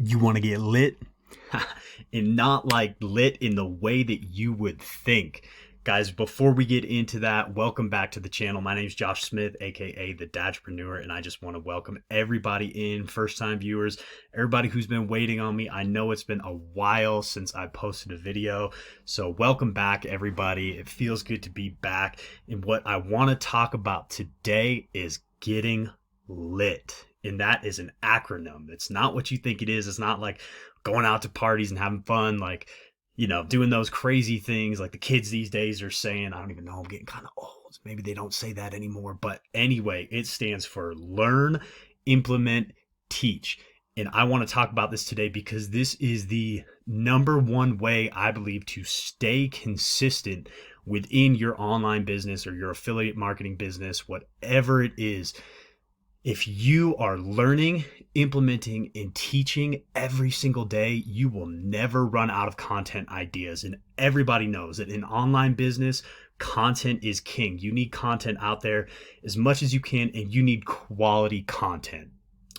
You want to get lit? And not like lit in the way that you would think. Guys, before we get into that, welcome back to the channel. My name is Josh Smith, aka the Dadtreprenewer, and I just want to welcome everybody in, first-time viewers, everybody who's been waiting on me. I know it's been a while since I posted a video, so welcome back, everybody. It feels good to be back, and what I want to talk about today is getting lit. And that is an acronym. It's not what you think it is. It's not like going out to parties and having fun, like, doing those crazy things like the kids these days are saying. I don't even know, I'm getting kind of old. Maybe they don't say that anymore. But anyway, it stands for learn, implement, teach. And I want to talk about this today because this is the number one way I believe to stay consistent within your online business or your affiliate marketing business, whatever it is. If you are learning, implementing, and teaching every single day, you will never run out of content ideas. And everybody knows that in online business, content is king. You need content out there as much as you can, and you need quality content.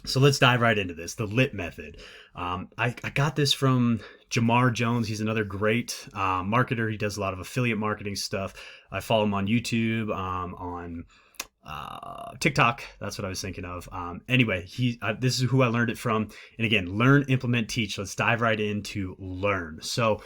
So let's dive right into this, the LIT method. I got this from Jamar Jones. He's another great marketer. He does a lot of affiliate marketing stuff. I follow him on YouTube, on TikTok. That's what I was thinking of. Anyway, this is who I learned it from. And again, learn, implement, teach. Let's dive right into learn. So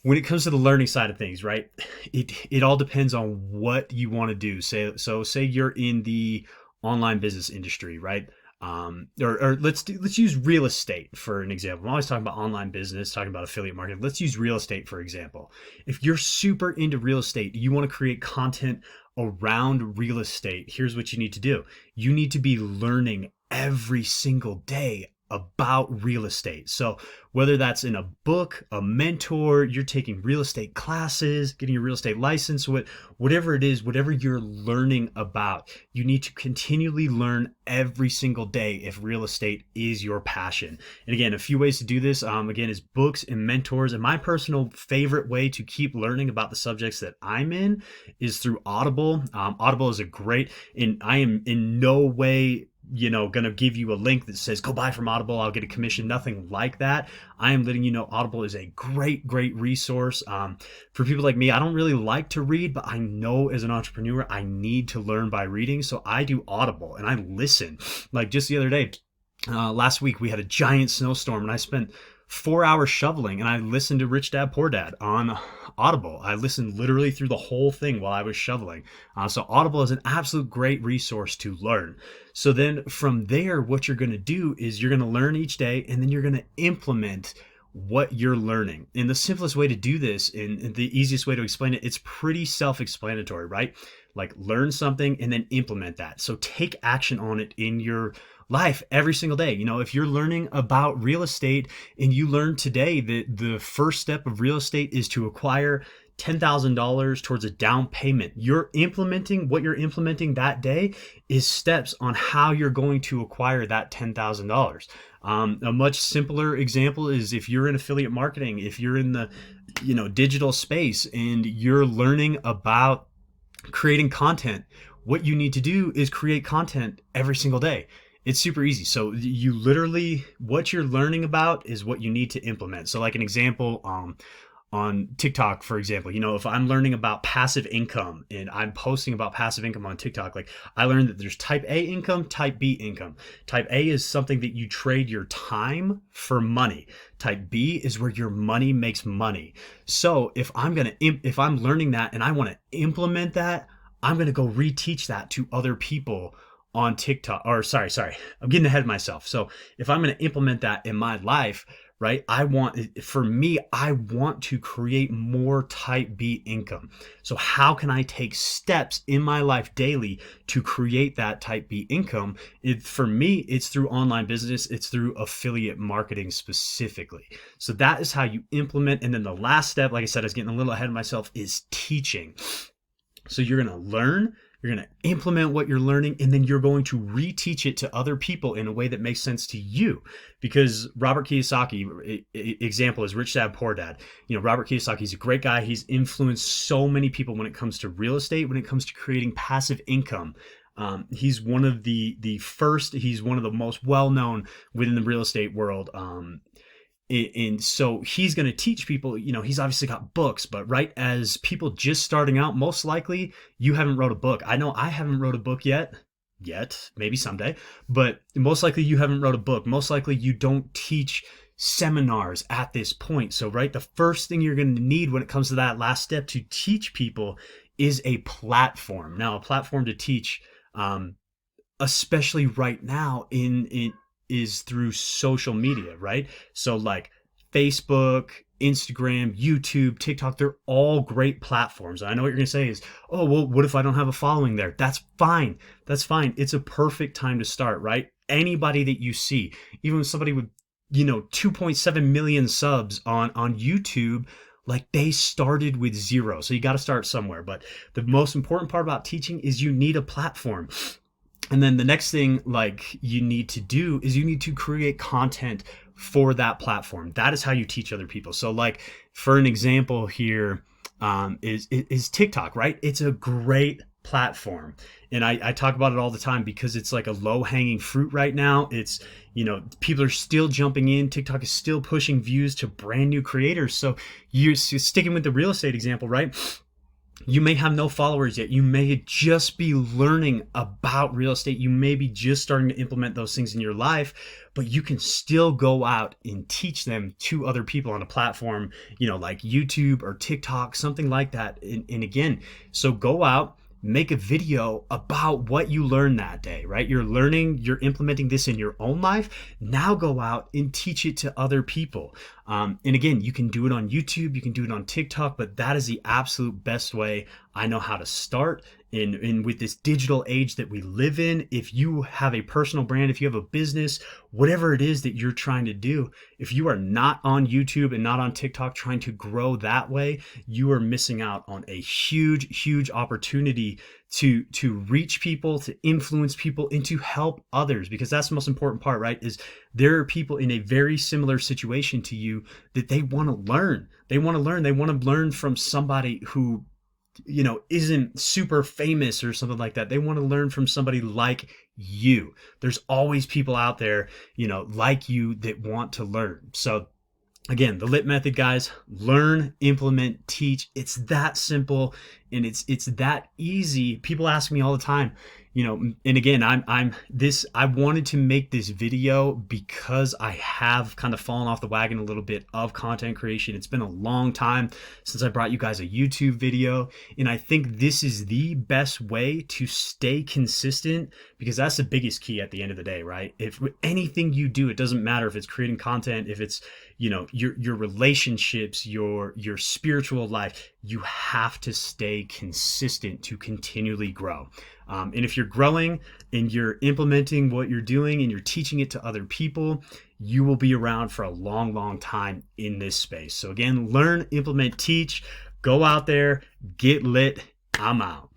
when it comes to the learning side of things, right, it all depends on what you want to do. Say you're in the online business industry, right? Or let's use real estate for an example. I'm always talking about online business, talking about affiliate marketing. Let's use real estate for example. If you're super into real estate, you want to create content around real estate. Here's what you need to do. You need to be learning every single day about real estate. So whether that's in a book, a mentor, you're taking real estate classes, getting your real estate license, whatever it is, whatever you're learning about, you need to continually learn every single day if real estate is your passion. And again, a few ways to do this, again, is books and mentors. And my personal favorite way to keep learning about the subjects that I'm in is through Audible. Audible is and I am in no way going to give you a link that says go buy from Audible, I'll get a commission, nothing like that. I am letting you know Audible is a great resource for people like me. I don't really like to read, but I know as an entrepreneur I need to learn by reading, so I do Audible and I listen. Like just the other day, last week we had a giant snowstorm and I spent 4 hours shoveling and I listened to Rich Dad Poor Dad on Audible. I listened literally through the whole thing while I was shoveling. So Audible is an absolute great resource to learn. So then from there, what you're going to do is you're going to learn each day and then you're going to implement what you're learning. And the simplest way to do this and the easiest way to explain it, it's pretty self-explanatory, right? Like learn something and then implement that. So take action on it in your life every single day. If you're learning about real estate and you learn today that the first step of real estate is to acquire $10,000 towards a down payment, what you're implementing that day is steps on how you're going to acquire that $10,000. A much simpler example is if you're in affiliate marketing, if you're in the digital space and you're learning about creating content, what you need to do is create content every single day. It's super easy. So you literally, what you're learning about is what you need to implement. So like an example, on TikTok, for example, if I'm learning about passive income and I'm posting about passive income on TikTok, like I learned that there's type A income, type B income. Type A is something that you trade your time for money. Type B is where your money makes money. So if I'm learning that and I want to implement that, I'm going to go reteach that to other people on TikTok, or sorry, I'm getting ahead of myself. So if I'm going to implement that in my life, right, I want to create more type B income. So how can I take steps in my life daily to create that type B income? For me, it's through online business. It's through affiliate marketing specifically. So that is how you implement. And then the last step, like I said, I was getting a little ahead of myself, is teaching. So you're going to learn, you're going to implement what you're learning, and then you're going to reteach it to other people in a way that makes sense to you. Because Robert Kiyosaki, example is Rich Dad Poor Dad. Robert Kiyosaki, he's a great guy. He's influenced so many people when it comes to real estate, when it comes to creating passive income. He's one of the first. He's one of the most well known within the real estate world. And so he's going to teach people. He's obviously got books, but right as people just starting out, most likely you haven't wrote a book. I know I haven't wrote a book yet, maybe someday, but most likely you haven't wrote a book. Most likely you don't teach seminars at this point. So, right, the first thing you're going to need when it comes to that last step to teach people is a platform. Now, a platform to teach, especially right now is through social media, right? So like Facebook, Instagram, YouTube, TikTok, they're all great platforms. I know what you're going to say is, oh, well, what if I don't have a following there? That's fine. That's fine. It's a perfect time to start, right? Anybody that you see, even somebody with, 2.7 million subs on YouTube, like they started with zero. So you got to start somewhere. But the most important part about teaching is you need a platform. And then the next thing like you need to do is you need to create content for that platform. That is how you teach other people. So like for an example here is TikTok, right? It's a great platform. And I talk about it all the time because it's like a low hanging fruit right now. It's, people are still jumping in. TikTok is still pushing views to brand new creators. So you're sticking with the real estate example, right? You may have no followers yet. You may just be learning about real estate. You may be just starting to implement those things in your life, but you can still go out and teach them to other people on a platform, like YouTube or TikTok, something like that. And again, so go out, make a video about what you learned that day, right? You're implementing this in your own life. Now go out and teach it to other people. And again, you can do it on YouTube, you can do it on TikTok, but that is the absolute best way I know how to start. And with this digital age that we live in, if you have a personal brand, if you have a business, whatever it is that you're trying to do, if you are not on YouTube and not on TikTok trying to grow that way, you are missing out on a huge opportunity to reach people, to influence people, and to help others, because that's the most important part, right? Is there are people in a very similar situation to you that they want to learn. They want to learn from somebody who isn't super famous or something like that. They want to learn from somebody like you. There's always people out there, like you that want to learn. So again, the LIT method, guys, learn, implement, teach. It's that simple and it's that easy. People ask me all the time, and again, I wanted to make this video because I have kind of fallen off the wagon a little bit of content creation. It's been a long time since I brought you guys a YouTube video, and I think this is the best way to stay consistent, because that's the biggest key at the end of the day, right? If anything you do, it doesn't matter if it's creating content, if it's your relationships, your spiritual life, you have to stay consistent to continually grow. And if you're growing and you're implementing what you're doing and you're teaching it to other people, you will be around for a long time in this space. So again, learn, implement, teach, go out there, get lit. I'm out.